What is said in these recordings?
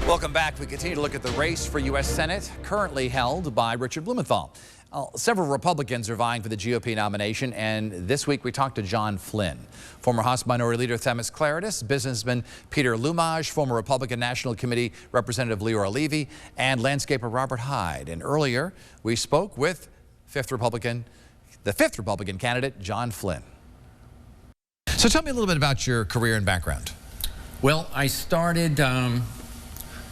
Welcome back. We continue to look at the race for U.S. Senate, currently held by Richard Blumenthal. Several Republicans are vying for the GOP nomination, and this week we talked to John Flynn, former House Minority Leader Themis Claridis, businessman Peter Lumaj, former Republican National Committee Representative Leora Levy, and landscaper Robert Hyde. And earlier we spoke with the fifth Republican candidate, John Flynn. So tell me a little bit about your career and background. Well, I started,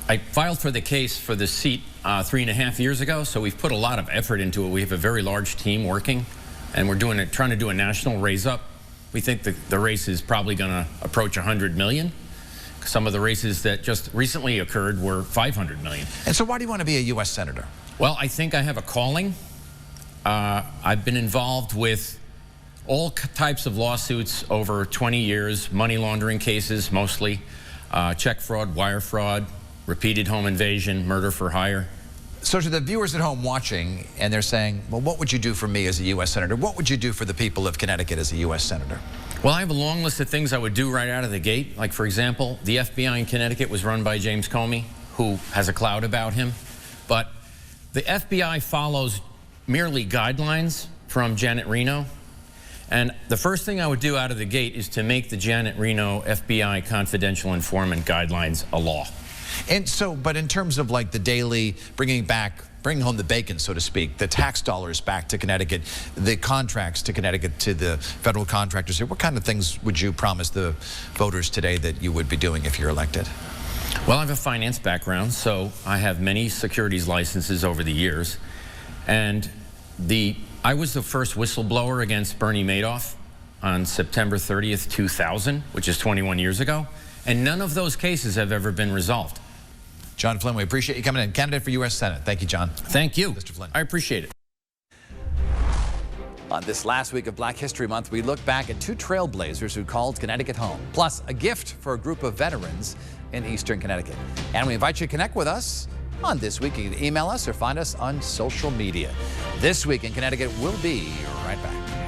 I filed for the case for the seat 3.5 years ago, so we've put a lot of effort into it. We have a very large team working, and we're trying to do a national raise-up. We think the race is probably going to approach 100 million. Some of the races that just recently occurred were 500 million. And so why do you want to be a U.S. Senator? Well, I think I have a calling. I've been involved with all types of lawsuits over 20 years, money laundering cases mostly, check fraud, wire fraud, repeated home invasion, murder for hire. So to the viewers at home watching, and they're saying, well, what would you do for me as a U.S. Senator? What would you do for the people of Connecticut as a U.S. Senator? Well, I have a long list of things I would do right out of the gate. Like, for example, the FBI in Connecticut was run by James Comey, who has a cloud about him. But the FBI follows merely guidelines from Janet Reno. And the first thing I would do out of the gate is to make the Janet Reno FBI confidential informant guidelines a law. And so, but in terms of like the daily bringing home the bacon, so to speak, the tax dollars back to Connecticut, the contracts to Connecticut, to the federal contractors here, what kind of things would you promise the voters today that you would be doing if you're elected? Well, I have a finance background, so I have many securities licenses over the years. And I was the first whistleblower against Bernie Madoff on September 30th, 2000, which is 21 years ago. And none of those cases have ever been resolved. John Flynn, we appreciate you coming in. Candidate for U.S. Senate. Thank you, John. Thank you, Mr. Flynn. I appreciate it. On this last week of Black History Month, we look back at two trailblazers who called Connecticut home, plus a gift for a group of veterans in Eastern Connecticut. And we invite you to connect with us on This Week. You can email us or find us on social media. This Week in Connecticut, we'll be right back.